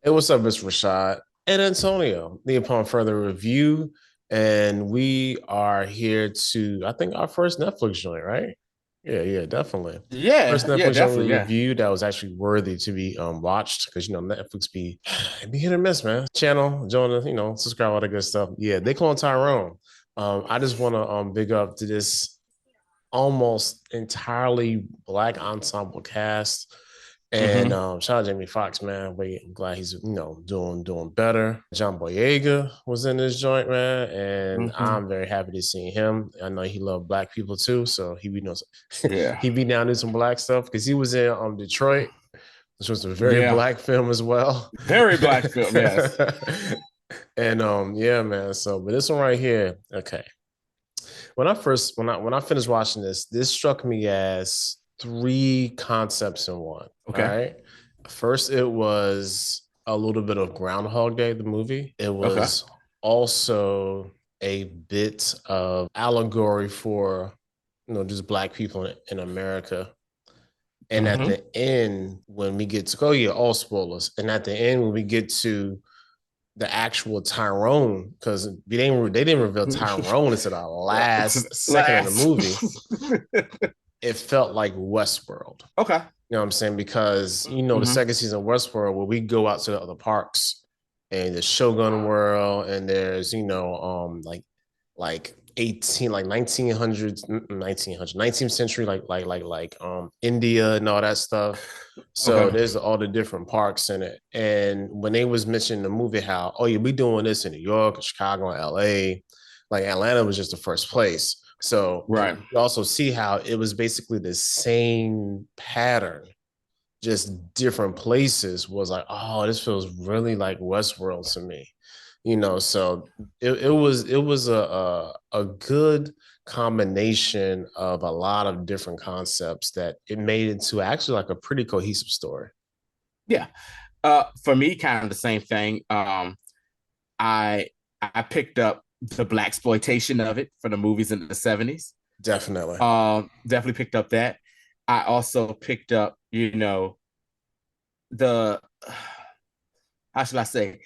Hey, what's up? It's Rashad and Antonio, the Upon Further Review. And we are here to, I think, our first Netflix joint, right? Yeah, definitely. First Yeah, yeah, Netflix joint we definitely, yeah. reviewed that was actually worthy to be watched because, Netflix be, it be hit or miss, man. Channel, join, subscribe, all that good stuff. Yeah, they call him Tyrone. I just want to big up to this almost entirely black ensemble cast. And Hmm. shout out Jamie Foxx, man. I'm glad he's doing better. John Boyega was in this joint, man, and Hmm. I'm very happy to see him. I know he loved black people too, so he knows Yeah, he be down to some black stuff because he was in Detroit, which was a very yeah. black film as well. Very black film, yes. And yeah, man. So, but this one right here, okay. When I finished watching this struck me as three concepts in one. All Okay, right. First, it was a little bit of Groundhog Day, the movie. It okay. was also a bit of allegory for just black people in America. And at Hmm. the end, when we get to all spoilers. And at the end, when we get to the actual Tyrone, because they didn't reveal Tyrone until the last second of the movie. Last. It felt like Westworld. Okay. You know what I'm saying? Because the Hmm. second season of Westworld, where we go out to the other parks and the Shogun World, and there's like 18 like 1900s 19th century India and all that stuff. So Okay. there's all the different parks in it. And when they was mentioning the movie, how yeah, we doing this in New York, Chicago, and LA, like Atlanta was just the first place. So, and Right. you also see how it was basically the same pattern, just different places. Was like, oh, this feels really like Westworld to me. So it was a good combination of a lot of different concepts that it made into actually like a pretty cohesive story. Yeah. For me, kind of the same thing. I I picked up the blaxploitation of it for the movies in the 70s. Definitely. Definitely picked up that. I also picked up, the how should I say,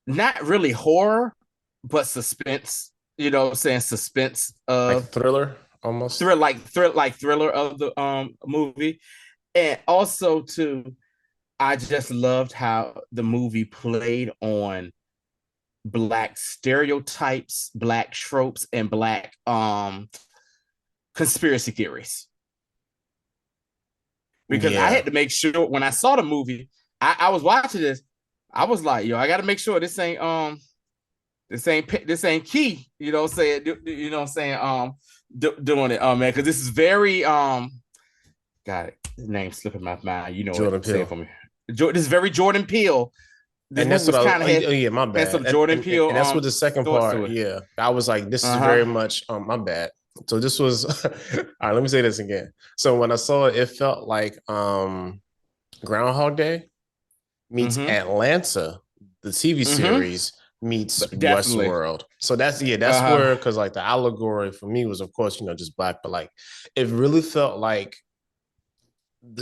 not really horror, but suspense. You know what I'm saying? Suspense Like of thriller almost. thriller of the movie. And also too, I just loved how the movie played on black stereotypes, black tropes, and black conspiracy theories. Because I Yeah. had to make sure when I saw the movie, I was watching this, I was like, yo, I gotta make sure this ain't key, you know what I'm saying? You know what I'm saying? Doing it, man, because this is very got it. His name slipping my mind. You know it. Jordan Say it Peele. for me. This is very Jordan Peele. This And movie that's what was I kind oh of had yeah, my had bad. some And, Jordan and and Peele that's what the second thoughts to part, it. yeah. I was like, this is Uh very huh. much my bad. So this was all right, let me say this again. So when I saw it, it felt like Groundhog Day meets Mm-hmm. Atlanta, the TV Mm-hmm. series meets But definitely. Westworld. So that's Uh huh. where, because like the allegory for me was of course, just black, but like it really felt like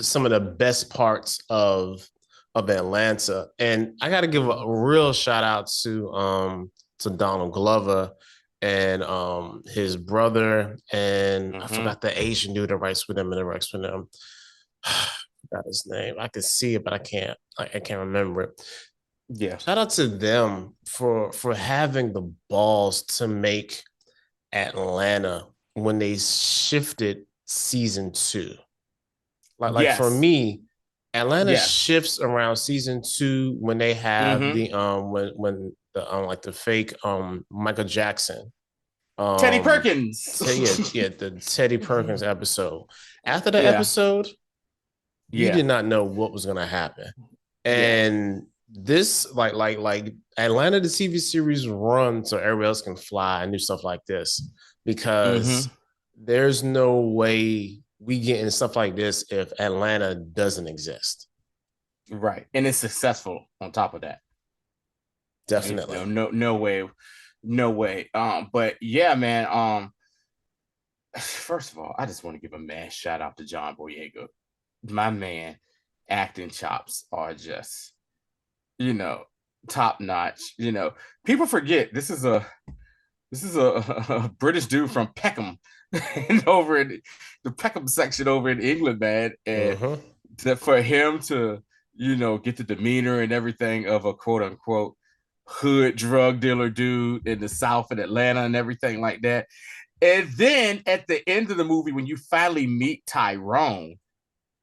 some of the best parts of Atlanta. And I got to give a real shout out to Donald Glover and his brother, and I Mm-hmm. forgot the Asian dude that writes with him and directs with him. I forgot his name. I could see it, but I can't remember it. Yeah. Shout out to them for having the balls to make Atlanta when they shifted season two. Like for Yes. me, Atlanta Yes. shifts around season two when they have Mm-hmm. the when the like the fake Michael Jackson Teddy um Perkins. yeah, the Teddy Perkins episode. After the Yeah. episode, you Yeah. did not know what was gonna happen. Yeah. And this like Atlanta the TV series run so everybody else can fly and do stuff like this Mm-hmm. because there's no way we get into stuff like this if Atlanta doesn't exist. Right. And it's successful on top of that. Definitely. No way. No way. But yeah, man. First of all, I just want to give a mad shout out to John Boyega. My man acting chops are just you know, top notch. You know, people forget this is a British dude from Peckham, and over in the Peckham section over in England, man, and Mm-hmm. for him to get the demeanor and everything of a quote unquote hood drug dealer dude in the South in Atlanta and everything like that. And then at the end of the movie, when you finally meet Tyrone,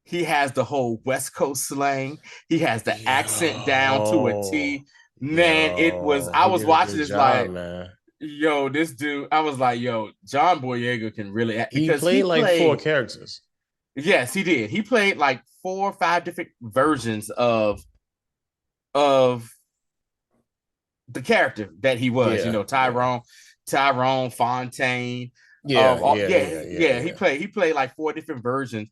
he has the whole West Coast slang. He has the accent down to a Yo, T. Man, yo, I he was did a watching good this job, like, man. yo, this dude, I was like, yo, John Boyega can really act He because played he like four played, characters. yes, he did. He played like 4 or 5 different versions of the character that he was, Yeah, yeah, Tyrone, Fontaine. yeah, yeah, Yeah, yeah, yeah, yeah, yeah. he played like 4 different versions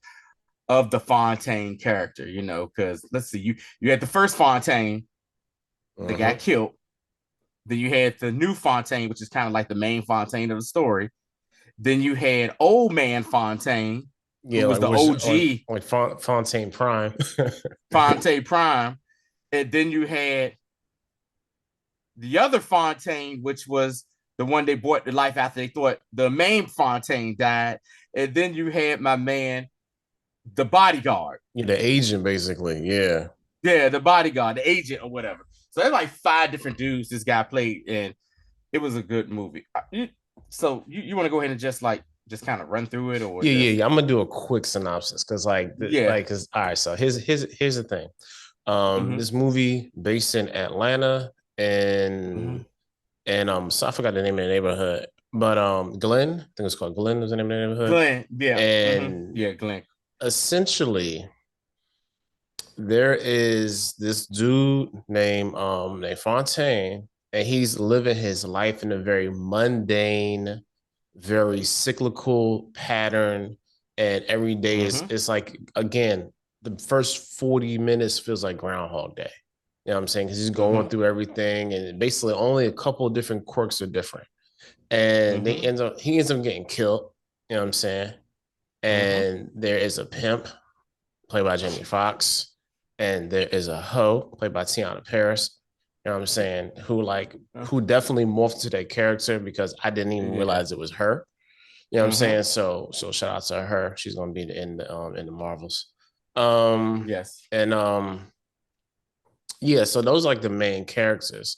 of the Fontaine character, because let's see, you had the first Fontaine that got Mm-hmm. killed. Then you had the new Fontaine, which is kind of like the main Fontaine of the story. Then you had old man Fontaine, who Yeah, was like the which on OG like Fontaine Prime. Fontaine Prime. And then you had the other Fontaine, which was the one they brought to life after they thought the main Fontaine died. And then you had my man, the bodyguard. Yeah, the agent basically. Yeah. Yeah, the bodyguard, the agent or whatever. So there's like 5 different dudes this guy played, and it was a good movie. So you want to go ahead and just kind of run through it, or Yeah, yeah, just yeah. I'm gonna do a quick synopsis because yeah. cause all right, so here's the thing. Mm-hmm, This movie based in Atlanta mm-hmm. and so I forgot the name of the neighborhood, but Glen, I think it's called Glen was the name of the neighborhood. Glenn, yeah, mm-hmm, And yeah, Glenn. essentially there is this dude named Fontaine, and he's living his life in a very mundane, very cyclical pattern. And every day is Mm-hmm, it's like again, the first 40 minutes feels like Groundhog Day. You know what I'm saying? Because he's going mm-hmm, through everything, and basically only a couple of different quirks are different. And mm-hmm, he ends up getting killed. You know what I'm saying? mm-hmm. And there is a pimp played by Jamie Foxx, and there is a hoe played by Tiana Paris. You know what I'm saying? Who definitely morphed to that character because I didn't even Yeah. realize it was her. You know what I'm Mm-hmm. saying? So shout out to her. She's gonna be in the Marvels. Yes. And yeah, so those are like the main characters.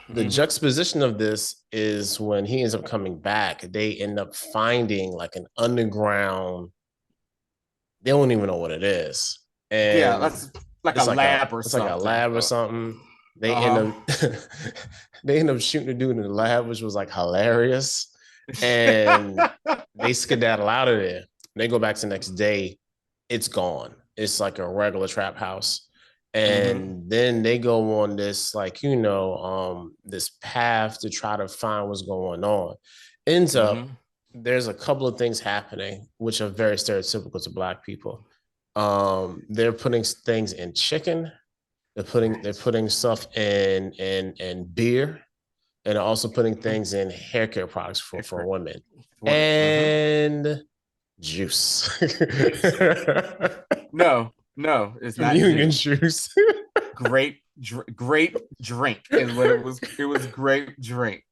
The Mm-hmm. juxtaposition of this is when he ends up coming back, they end up finding like an underground, they don't even know what it is. Yeah, And that's like a lab or it's like a something. lab or something. They end Uh-huh. up they end up shooting the dude in the lab, which was like hilarious. And they skedaddle out of there. They go back to the next day. It's gone. It's like a regular trap house. Mm-hmm. And then they go on this this path to try to find what's going on. Ends up Mm-hmm. there's a couple of things happening which are very stereotypical to black people. They're putting things in chicken. They're Right. putting stuff in beer, and they're also putting Mm-hmm. things in hair care products for women Mm-hmm. and juice. Juice. No, no, it's not Communion juice. juice. Grape drink is what it was. It was grape drink.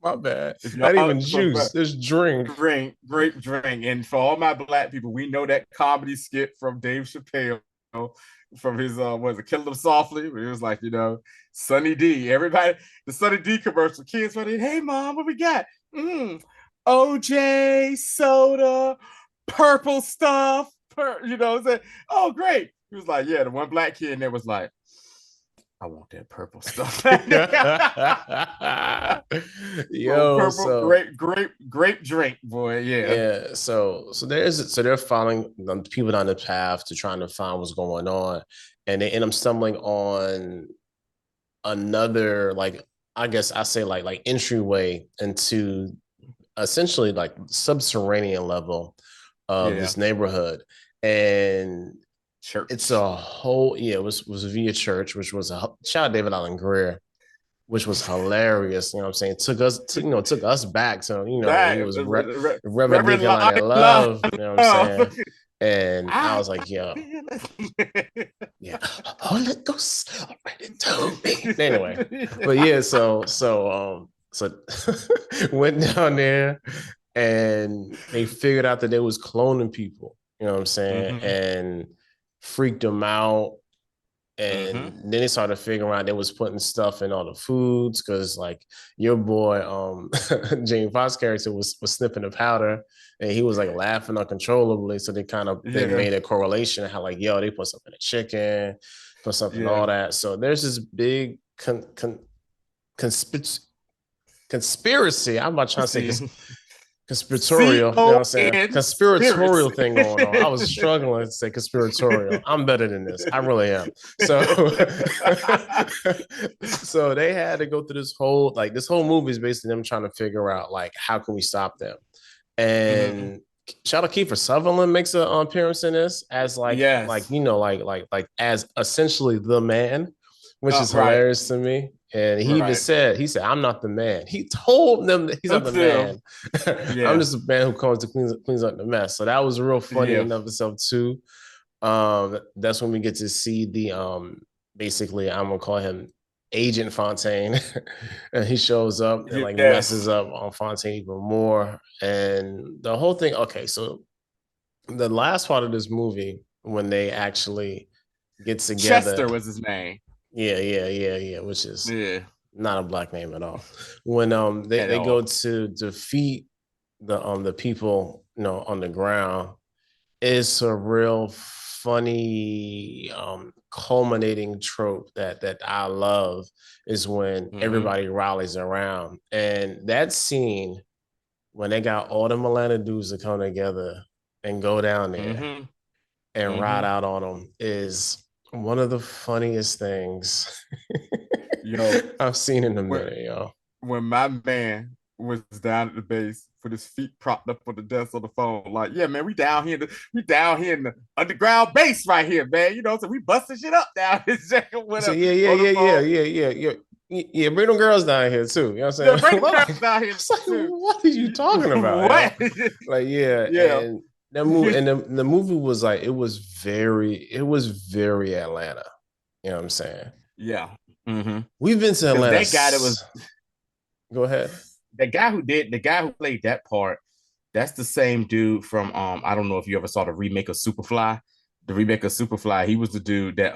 My bad. If Not y'all even juice. There's drink. grape drink, and for all my black people, we know that comedy skit from Dave Chappelle from his was it Kill Them Softly? It was like Sunny D. Everybody, the Sunny D commercial. Kids running, hey mom, what we got? Mm, OJ soda, purple stuff. Oh great. He was like, yeah. The one black kid in there was like, I want that purple stuff. So Yo, purple so grape drink, boy. Yeah. yeah, so they're following the people down the path to trying to find what's going on, and they end up stumbling on another, like, I guess I say like entryway into essentially like subterranean level of Yeah. this neighborhood. And it's Church. a whole, yeah, it was via church, which was a shout out David Allen Greer, which was hilarious. You know what I'm saying? Took us back to, when he That was Reverend Reverend Deacon Lonnie Love. Love, you know what I'm saying? And I I was like, yo, feel it. Yeah. Holy Ghost already told me. Anyway, but yeah, so went down there and they figured out that they was cloning people, you know what I'm saying? Mm-hmm. And freaked them out. Mm-hmm. And then they started figuring out they was putting stuff in all the foods because like your boy Jamie Foxx character was sniffing the powder and he was like laughing uncontrollably. So they kind of then Yeah. made a correlation how like, yo, they put something in chicken, put something in Yeah. all that. So there's this big conspiracy. I'm about trying to say See. conspiratorial, you know what I'm saying? C-O-N Conspiratorial spirits. thing going on. I was struggling to say conspiratorial. I'm better than this. I really am. So so they had to go through this whole movie is basically them trying to figure out like how can we stop them. Mm-hmm. And shout out Kiefer Sutherland makes an appearance in this as Yes. as essentially the man, which is Right. hilarious to me. And he even Right. said, I'm not the man. He told them that he's not the Until, man. I'm yeah. just a man who comes to cleans up the mess. So that was real funny Yeah. in of itself too. That's when we get to see the basically I'm gonna call him Agent Fontaine, and he shows up and like Yes. messes up on Fontaine even more. And the whole thing, okay, so the last part of this movie when they actually get together, Chester was his name. yeah, which is Yeah. not a black name at all. When At they go all. to defeat the people, on the ground, it's a real funny culminating trope that I love is when Mm-hmm. everybody rallies around. And that scene when they got all the Atlanta dudes to come together and go down there Mm-hmm. and ride Mm-hmm. out on them is one of the funniest things Yo, I've seen in a when minute, yo. when my man was down at the base with his feet propped up on the desk on the phone, like, yeah, man, we down here in the underground base right here, man. So we busting shit up down here He with said, a yeah, yeah, on the yeah, yeah, phone. yeah, yeah, yeah. Yeah, bring them girls down here too. You know what Yeah, I'm saying? bring the Like, girls down here it's like, too. what are you talking about, yo? What? Like, yeah, Yeah. and that movie and the movie was like, it was very Atlanta. You know what I'm saying? Yeah. Mm-hmm. We've been to Because Atlanta. that guy that was Go ahead. the guy who played that part, that's the same dude from I don't know if you ever saw the remake of Superfly. The remake of Superfly, he was the dude that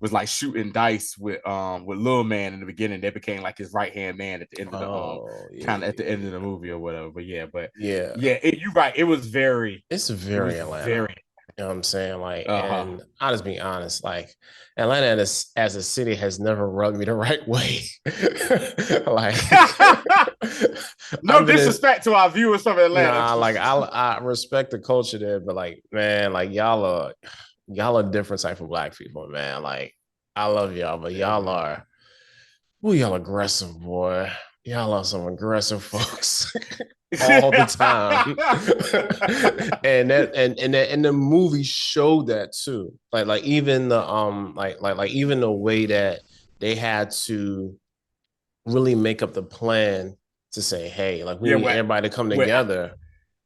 was like shooting dice with Lil Man in the beginning. That became like his right hand man at the end of the Oh, yeah, kind of at the yeah, end of the yeah. movie or whatever. But Yeah, yeah, you're right. it's It very was Atlanta. very You know what I'm saying? Like, uh-huh. and I'll just be honest, like Atlanta as a city has never rubbed me the right way. Like No I've been in disrespect to our viewers from Atlanta. nah, like I respect the culture there, but like, man, like y'all are different type of black people, man. Like, I love y'all, but Yeah, man. y'all aggressive, boy. Y'all are some aggressive folks all the time. And the movie showed that too. Like even the like even the way that they had to really make up the plan to say, hey, like we Yeah, need everybody to come with together.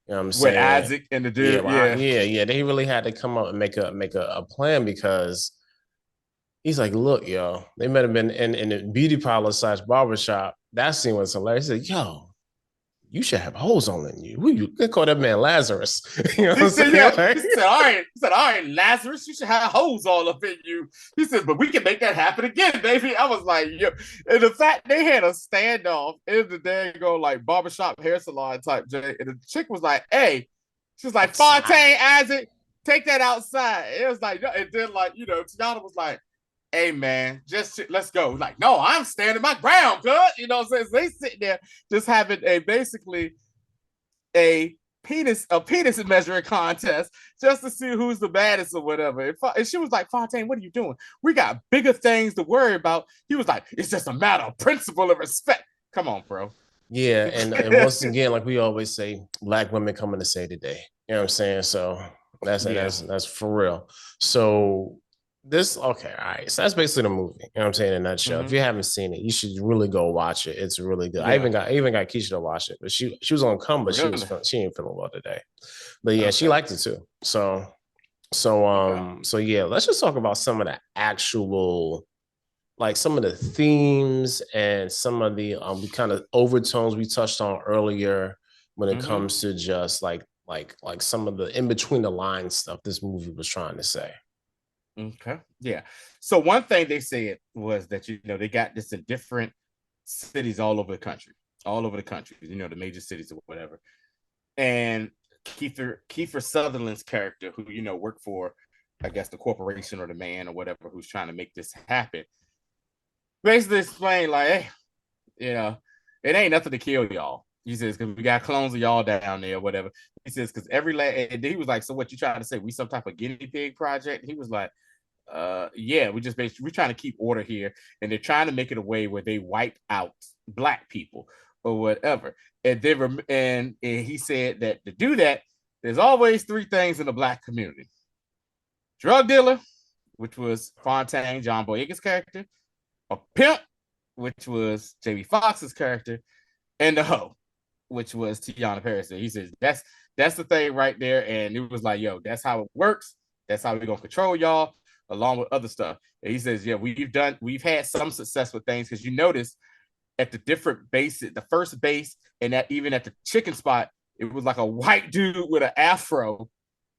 You know what I'm with saying? Isaac and the Yeah, dude. well, Yeah. yeah. They really had to come up and make a plan because he's like, look, yo, they might have been in the beauty parlor slash barbershop. That scene was hilarious. He said, yo, you should have holes on in you. They call that man Lazarus. You know what He I'm said, saying? yeah. Like, All right, Lazarus, you should have holes all up in you. He said, but we can make that happen again, baby. I was like, yo. And the fact they had a standoff in the dang go like barbershop hair salon type J. And the chick was like, hey, she's like, Fontaine, outside. Isaac, take that outside. It was like, and then like, Tiana was like, hey man, just let's go. Like, no, I'm standing my ground, cuz. So they sitting there just having a basically a penis measuring contest just to see who's the baddest or whatever. And she was like, Fontaine, what are you doing? We got bigger things to worry about. He was like, it's just a matter of principle and respect. Come on, bro. Yeah, and once again, like we always say, black women coming to say today. You know what I'm saying? So that's Yeah. that's for real. So this okay, all right. So that's basically the movie. You know what I'm saying in a nutshell. If Mm-hmm. you haven't seen it, you should really go watch it. It's really good. Yeah. I even got Keisha to watch it, but she was on come, but Really? she ain't feeling well today. But yeah, she Okay. liked it too. So Okay. So yeah, let's just talk about some of the actual, like some of the themes and some of the we kind of overtones we touched on earlier when it Mm-hmm. comes to just like some of the in between the lines stuff this movie was trying to say. Okay. Yeah. So one thing they said was that they got this in different cities all over the country. The major cities or whatever. And Kiefer Sutherland's character, who worked for, I guess, the corporation or the man or whatever, who's trying to make this happen, basically explained like, hey, it ain't nothing to kill y'all. He says, because we got clones of y'all down there, or whatever. He says, because and he was like, so what you trying to say? We some type of guinea pig project? He was like, yeah, we're trying to keep order here, and they're trying to make it a way where they wipe out black people or whatever. And he said that to do that, there's always three things in the black community: drug dealer, which was Fontaine, John Boyega's character; a pimp, which was Jamie Foxx's character; and the hoe, which was Tiana Paris. He says that's the thing right there, and it was like, yo, that's how it works. That's how we're gonna control y'all, along with other stuff. And he says, yeah, we've had some success with things because you notice at the different bases, the first base, and that even at the chicken spot, it was like a white dude with an afro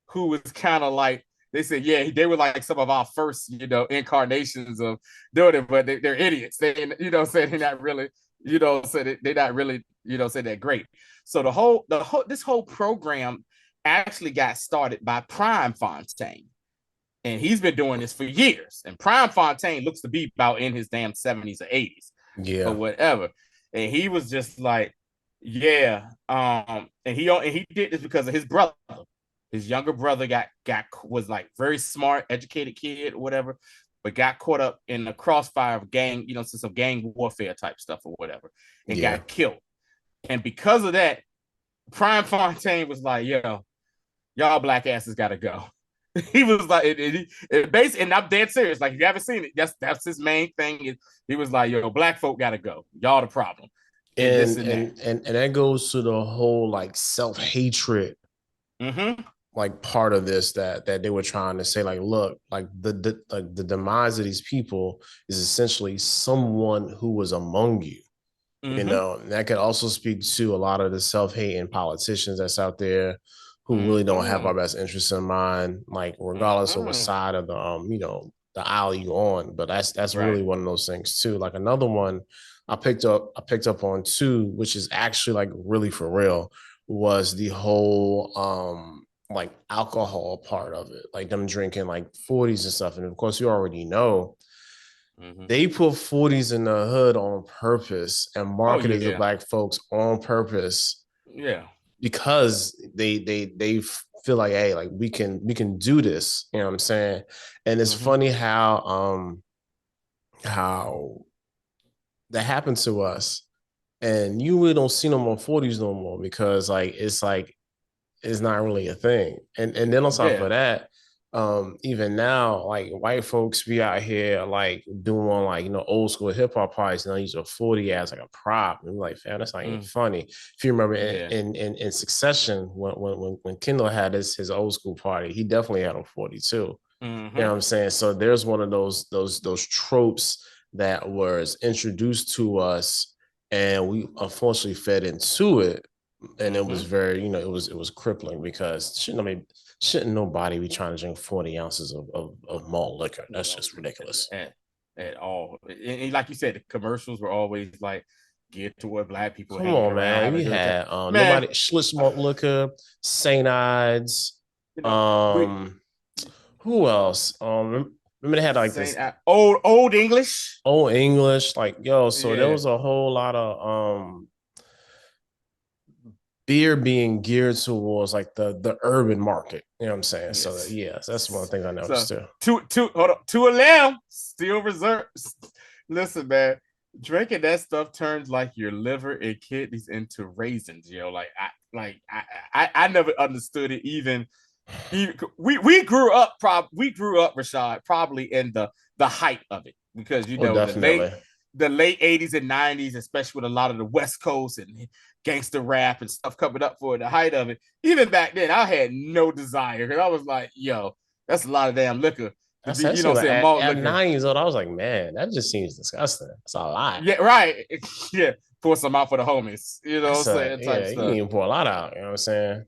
who was kind of like, they said, yeah, they were like some of our first, incarnations of doing it, but they're idiots. Saying they're not really, said they're not really, say they're great. So this whole program actually got started by Prime Fontaine, and he's been doing this for years. And Prime Fontaine looks to be about in his damn 70s or 80s or Yeah, whatever. And he was just like, yeah. And he did this because of his brother. His younger brother was like very smart, educated kid or whatever, but got caught up in the crossfire of gang, some gang warfare type stuff or whatever, and yeah. got killed. And because of that, Prime Fontaine was like, yo, y'all black asses gotta go. He was like, basically, and I'm dead serious. Like, if you haven't seen it, that's his main thing. He was like, yo, black folk gotta go. Y'all the problem. And this And and that. that goes to the whole like self-hatred Mm-hmm. like part of this that they were trying to say, like, look, like the demise of these people is essentially someone who was among you. Mm-hmm. And that could also speak to a lot of the self-hating politicians that's out there who really don't have Mm-hmm. our best interests in mind, like regardless of what Mm-hmm. side of the the aisle you on. But that's Right. really one of those things too. Like another one I picked up on too, which is actually like really for real, was the whole like alcohol part of it, like them drinking like 40s and stuff. And of course, you already know Mm-hmm. they put 40s in the hood on purpose and Oh marketed to yeah. black folks on purpose Yeah. because they feel like, hey, like we can do this, you know what I'm saying? And it's Mm-hmm. funny how that happened to us, and you really don't see no more 40s no more because like it's not really a thing. And then on top of Yeah. that, even now, like white folks be out here like doing like old school hip hop parties, and they use a 40 as like a prop. And we're like, fam, that's not even Mm. funny. If you remember Yeah. in Succession, when Kendall had his old school party, he definitely had a 40 too. You know Mm-hmm. what I'm saying? So there's one of those tropes that was introduced to us, and we unfortunately fed into it, and it was Mm-hmm. very, it was crippling because shouldn't nobody be trying to drink 40 ounces of malt liquor? That's No, just ridiculous. at all. And like you said, the commercials were always like geared toward black people Come hanging on, around, man. having We a good time. had Man, nobody Schlitz malt liquor, Saint Ides, you know, we um, who else? Remember they had like Saint this old English. old English, like yo. So there Yeah. was a whole lot of beer being geared towards like the urban market. You know what I'm saying? So Yes. yeah, that's one of the things I noticed So too. two hold on, 2 a.m. still reserved. Listen, man, drinking that stuff turns like your liver and kidneys into raisins. I never understood it. Even we grew up, Rashad, probably in the height of it because Oh, definitely. the late 80s and 90s, especially with a lot of the West Coast and gangster rap and stuff coming up for the height of it. Even back then, I had no desire because I was like, yo, That's a lot of damn liquor to That's be, that's like at, malt at liquor. 9 years old, I was like, man, that just seems disgusting. That's a lot. Yeah, right. Yeah, pour some out for the homies. You know what I'm That's a saying? Type yeah, you stuff. can pour a lot out, you know what I'm saying?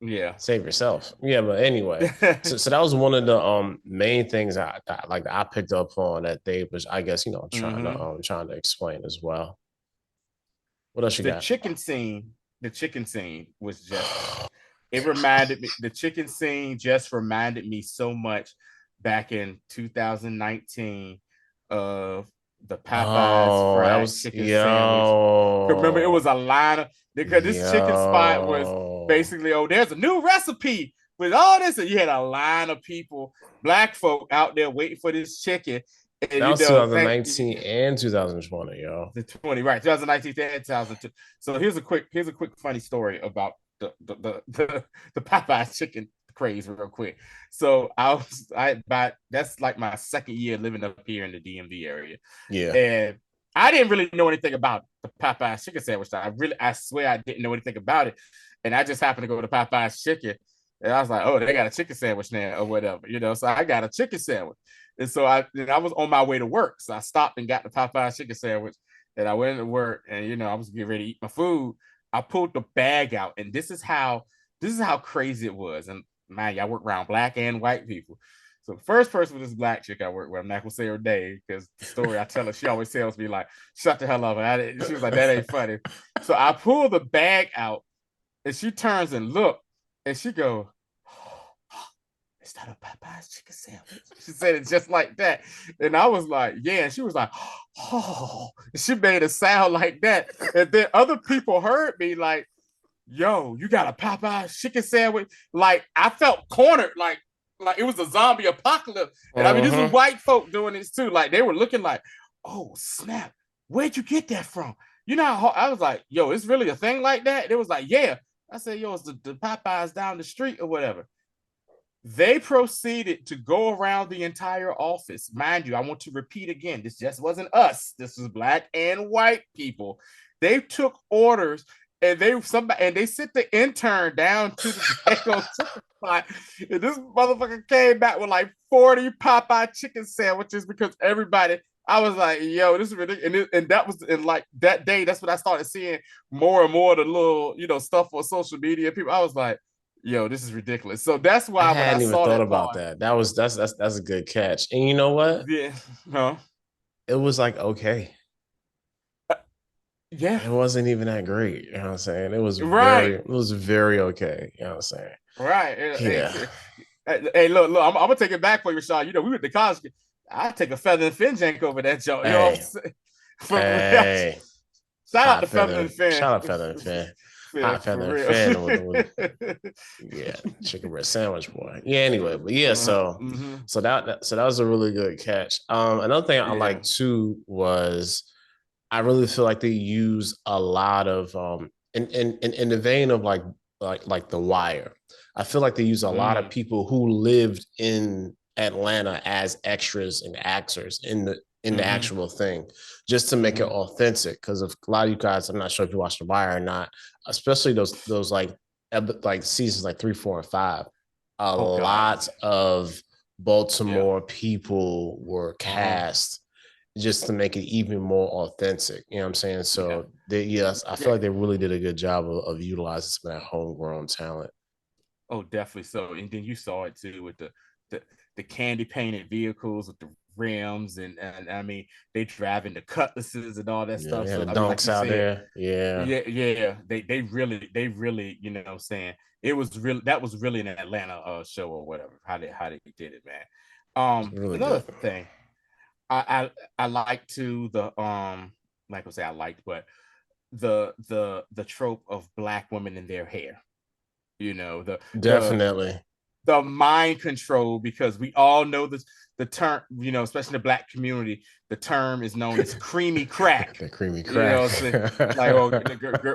Yeah. Save yourself. Yeah, but anyway. So that was one of the main things that I picked up on that they was, I guess, hmm trying to explain as well. What else you The got? chicken scene, the chicken scene was just it reminded me the chicken scene just reminded me so much back in 2019 of the Popeyes Oh, that fried was chicken sandwich. Remember, it was yo. a line of because this chicken spot was Yo. basically, oh, there's a new recipe with all this, and you had a line of people, black folk out there waiting for this chicken. And That was 2019 and 2020, yo. the 20, right, 2019 to 2002. So here's a quick funny story about the Popeyes chicken craze real quick. So that's like my second year living up here in the DMV area. Yeah. And I didn't really know anything about the Popeyes chicken sandwich. I swear I didn't know anything about it. And I just happened to go to Popeyes chicken. And I was like, oh, they got a chicken sandwich now or whatever. So I got a chicken sandwich. And so I was on my way to work. So I stopped and got the Popeyes chicken sandwich. And I went into work and I was getting ready to eat my food. I pulled the bag out, and this is how crazy it was. And man, I work around black and white people. So the first person with this black chick I work with, I'm not gonna say her name because the story I tell her, she always tells me like, "Shut the hell up." And she was like, "That ain't funny." So I pull the bag out, and she turns and look, and she go, "Is that a Popeye's chicken sandwich?" She said it just like that, and I was like, "Yeah." And she was like, "Oh," she made a sound like that, and then other people heard me like, yo, you got a Popeye chicken sandwich? Like I felt cornered, like it was a zombie apocalypse. And I mean, this was Mm-hmm. white folk doing this too. Like they were looking like, oh snap, where'd you get that from? I was like, yo, it's really a thing like that. It was like, yeah. I said, yo, it's the Popeyes down the street or whatever. They proceeded to go around the entire office. Mind you, I want to repeat again, this just wasn't us. This was black and white people. They took orders and they sent the intern down to the Echo chicken spot. And this motherfucker came back with like 40 Popeye chicken sandwiches because everybody. I was like, yo, this is ridiculous. And that was in like that day. That's when I started seeing more and more of the little, stuff on social media. People, I was like, yo, this is ridiculous. So that's I why when I hadn't even saw thought that about part, that. That's a good catch. And you know what? yeah, no, It was like okay. yeah, It wasn't even that great. You know what I'm saying? right, It was very okay. You know what I'm saying? right. Hey, Yeah. hey, look, I'm gonna take it back for you, Sean. We went to college. I take a feather and fin jank over that joke. You know what I'm Hey, saying? For real. hey. Shout out to Feather and Fin. Shout out Feather and Fin. Yeah, Hot for Feather and real. Fin with yeah, chicken breast sandwich boy. Yeah, anyway, but yeah, Mhm. so that was a really good catch. Another thing I Yeah. like too was I really feel like they use a lot of in the vein of like The Wire. I feel like they use a lot of Mm. people who lived in Atlanta as extras and actors in the Mm-hmm. actual thing, just to make it Mm-hmm. authentic. Because of a lot of you guys, I'm not sure if you watched The Wire or not, especially those like seasons like 3, 4, and 5. A Oh God. lot of Yeah. Baltimore people were Uh-huh. cast just to make it even more authentic. You know what I'm saying? Yeah. So yes, I feel Yeah. like they really did a good job of utilizing some of that homegrown talent. Oh, definitely so. And then you saw it too with the, the candy painted vehicles with the rims and I mean they driving the cutlasses and all that Yeah, they stuff. had So the I mean, like donks you out said, there. Yeah, yeah. They really, what I'm saying, that was really an Atlanta show or whatever. How they did it, man. really Another good. thing I like to the like I say I liked, but the trope of black women in their hair. The the Definitely. the mind control, because we all know this, the term, especially in the black community, the term is known as creamy crack. The creamy You crack. know, so like, oh,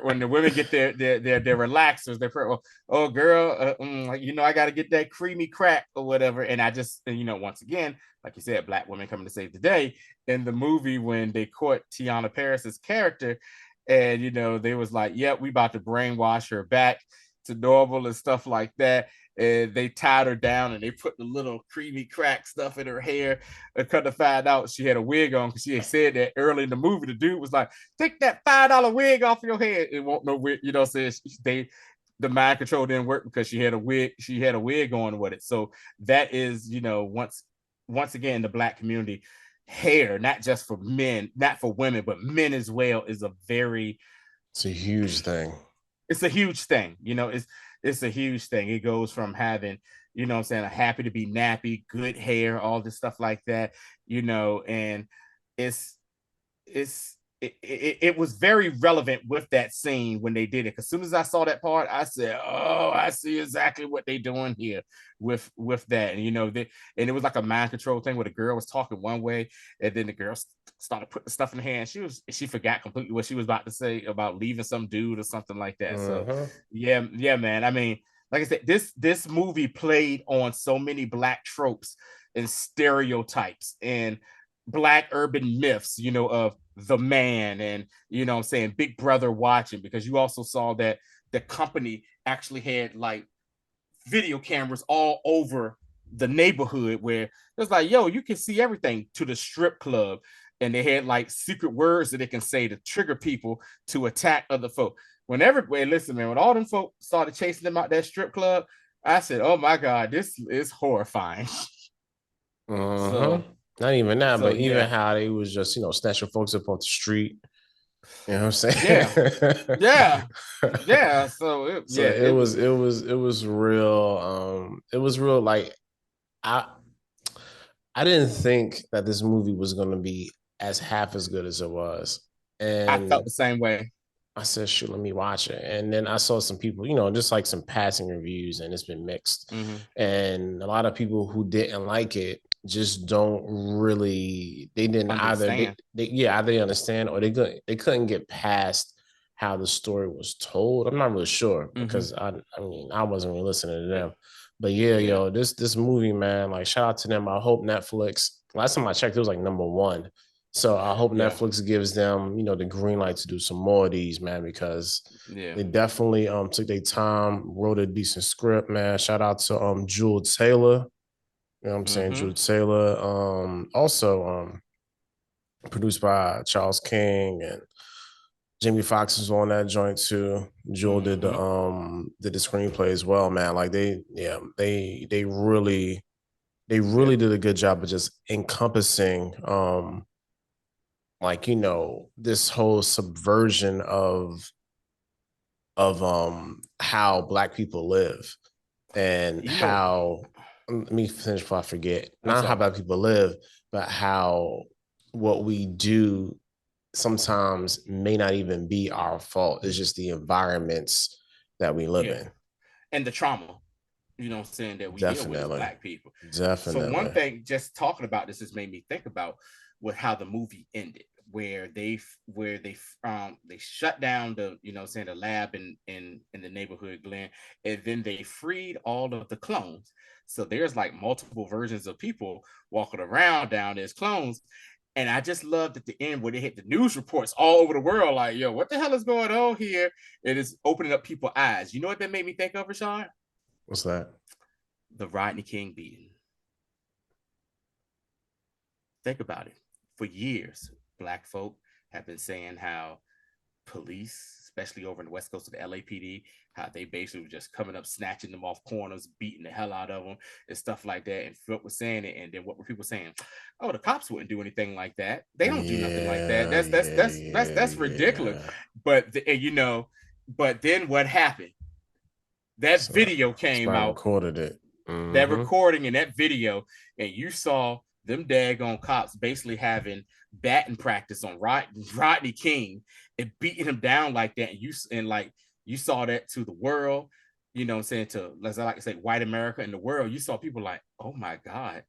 when the women get their relaxers, oh girl, like, I got to get that creamy crack or whatever. And I just, once again, like you said, black women coming to save the day. In the movie, when they caught Tiana Paris's character, and they was like, "Yep, we about to brainwash her back to normal and stuff like that." and they tied her down and they put the little creamy crack stuff in her hair. And come to find out she had a wig on because she had said that early in the movie. The dude was like, "Take that $5 wig off your head." It won't no wig, you know. Says they the mind control didn't work because she had a wig. She had a wig on with it. So that is, once again, the Black community hair, not just for men, not for women, but men as well, is a very It's a huge thing. it's a huge thing. It's a huge thing. It goes from having, I'm saying, a happy to be nappy, good hair, all this stuff like that, and it's it was very relevant with that scene when they did it. As soon as I saw that part, I said, "Oh, I see exactly what they're doing here with that." And and it was like a mind control thing where the girl was talking one way, and then the girl started putting stuff in her hand. She forgot completely what she was about to say about leaving some dude or something like that. So, yeah, man. I mean, like I said, this movie played on so many Black tropes and stereotypes and Black urban myths, of the man and, I'm saying, Big Brother watching, because you also saw that the company actually had like video cameras all over the neighborhood where it was like, yo, you can see everything, to the strip club. And they had like secret words that they can say to trigger people to attack other folk. Listen, man, when all them folk started chasing them out that strip club, I said, oh my God, this is horrifying. Uh-huh. So, Not even that, so but even yeah. how they was just, snatching folks up off the street. You know what I'm Yeah. saying? Yeah. Yeah. So So it was it was real. It was real. Like I I didn't think that this movie was gonna be as half as good as it was. I felt And the same way. I said, shoot, let me watch it. And then I saw some people, just like some passing reviews, and it's been mixed. Mm-hmm. And a lot of people who didn't like it just don't really, they didn't either, Understand. either they understand or they couldn't get past how the story was told. I'm not really sure Mm-hmm. because I mean, I wasn't really listening to them. But yeah, Yeah. yo, this movie, man, like shout out to them. I hope Netflix, last time I checked, it was like number one. So I hope Yeah. Netflix gives them, the green light to do some more of these, man, because Yeah. they definitely took their time, wrote a decent script, man. Shout out to Jewel Taylor. You know what I'm saying? Mm-hmm. Jewel Taylor. Also produced by Charles King, and Jamie Foxx was on that joint too. Jewel Mm-hmm. did the screenplay as well, man. Like they really Yeah. did a good job of just encompassing like this whole subversion of how Black people live, and You know, how, let me finish before I forget, I'm not how sorry. Black people live, but how what we do sometimes may not even be our fault. It's just the environments that we live Yeah. in. And the trauma, I'm saying, that we deal with as Definitely. Black people. So one Definitely. thing, just talking about this, has made me think about with how the movie ended, where they shut down the, saying, the lab in the neighborhood, Glenn, and then they freed all of the clones. So there's like multiple versions of people walking around down as clones. And I just loved at the end where they hit the news reports all over the world, like, yo, what the hell is going on here? It is opening up people's eyes. You know what that made me think of, Rashad? What's that? The Rodney King beating. Think about it. For years, Black folk have been saying how police, especially over in the west coast of the LAPD, how they basically were just coming up, snatching them off corners, beating the hell out of them, and stuff like that. And Philip was saying it, and then what were people saying? Oh, the cops wouldn't do anything like that. They don't do nothing like that. Yeah, yeah, yeah, That's ridiculous. yeah. But but then what happened? That So video came somebody out, recorded it. that Mm-hmm. recording and that video, and you saw them daggone cops basically having batting practice on Rodney King and beating him down like that. And you saw that to the world, what I'm saying, to, as I like to say, white America and the world. You saw people like, oh my God,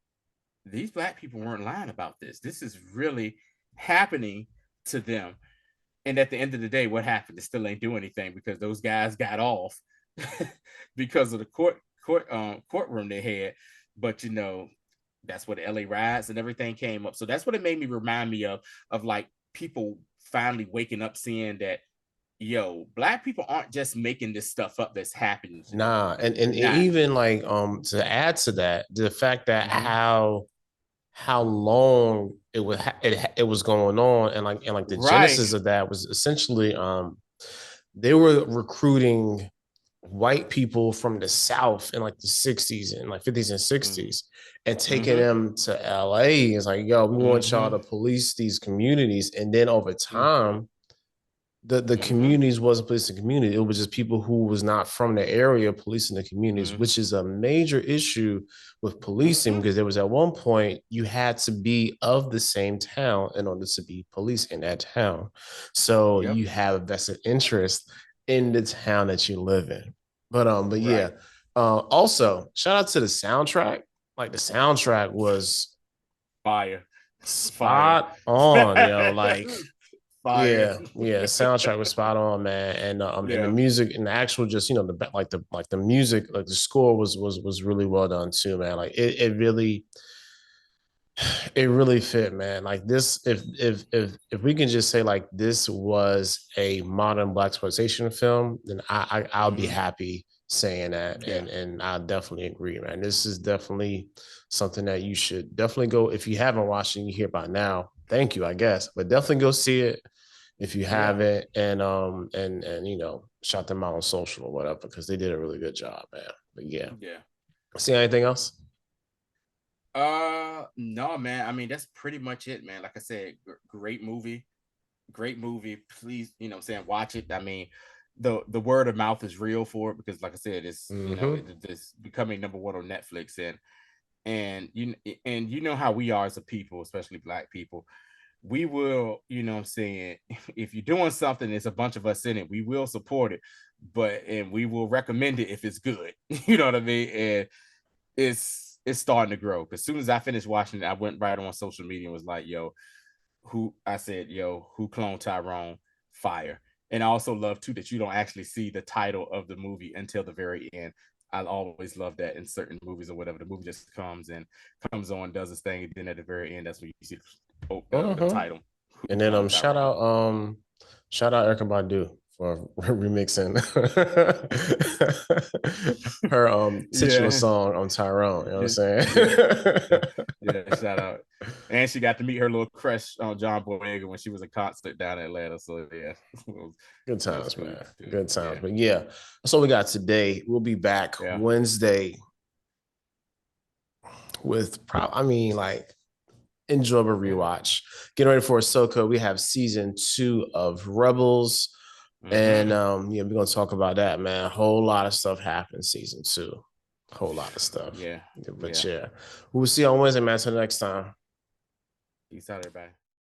these Black people weren't lying about this. This is really happening to them. And at the end of the day, what happened? They still ain't do anything because those guys got off because of the courtroom they had. But that's what the LA riots and everything came up. So that's what it made me remind me of like people finally waking up, seeing that yo, black people aren't just making this stuff up that's happening to them. Nah, and Not. even like to add to that, the fact that Mm-hmm. how long it was going on, and like the Right. genesis of that was essentially they were recruiting white people from the South in like the 60s and like 50s and Mm-hmm. 60s and taking them to LA. It's like, yo, we want y'all Mm-hmm. to police these communities. And then over time, the Mm-hmm. communities wasn't policing the community. It was just people who was not from the area policing the communities, Mm-hmm. which is a major issue with policing Mm-hmm. because there was at one point you had to be of the same town in order to be police in that town. So Yep. you have a vested interest in the town that you live in. But yeah. Right. Also, shout out to the soundtrack. Like the soundtrack was Fire. Fire. spot on, yo. Like Fire. yeah, soundtrack was spot on, man, and the Yeah. music and the actual just like the music, like the score was really well done too, man. Like it really fit, man. Like this, if we can just say like this was a modern blaxploitation film, then I'll be Mm-hmm. happy saying that, Yeah. and I definitely agree, man. This is definitely something that you should definitely go if you haven't watched it. You hear by now, thank you, I guess, but definitely go see it if you Yeah. haven't, and shout them out on social or whatever because they did a really good job, man. But yeah, Yeah. see anything else? No, man. I mean, that's pretty much it, man. Like I said, great movie. Great movie. Please, I'm saying watch it. I mean, the word of mouth is real for it because, like I said, Mm-hmm. it's becoming number one on Netflix, and you know how we are as a people, especially black people. We will, I'm saying, if you're doing something, it's a bunch of us in it. We will support it, and we will recommend it if it's good. You know what I mean? And it's starting to grow. Because as soon as I finished watching it, I went right on social media and was like, "Yo, who cloned Tyrone? Fire!" And I also love too that you don't actually see the title of the movie until the very end. I always love that in certain movies or whatever. The movie just comes on, does its thing, and then at the very end, that's when you see the Uh-huh. title. Who And then cloned Tyrone? shout out Erica Badu for remixing her titular Yeah, song on Tyrone. You know what I'm yeah, yeah, saying? yeah. Shout out, and she got to meet her little crush on John Boyega when she was in concert down in Atlanta. So yeah, Good that was times, cool man. too. Good times. Yeah, But yeah, that's all we got today. We'll be back yeah, Wednesday with I mean, like enjoyable yeah. rewatch. Getting ready for Ahsoka. We have season 2 of Rebels. And Mm-hmm. yeah, we're gonna talk about that, man. A whole lot of stuff happened season 2. Whole lot of stuff. Yeah, But yeah. yeah. We'll see you on Wednesday, man. Until next time. Peace out, everybody.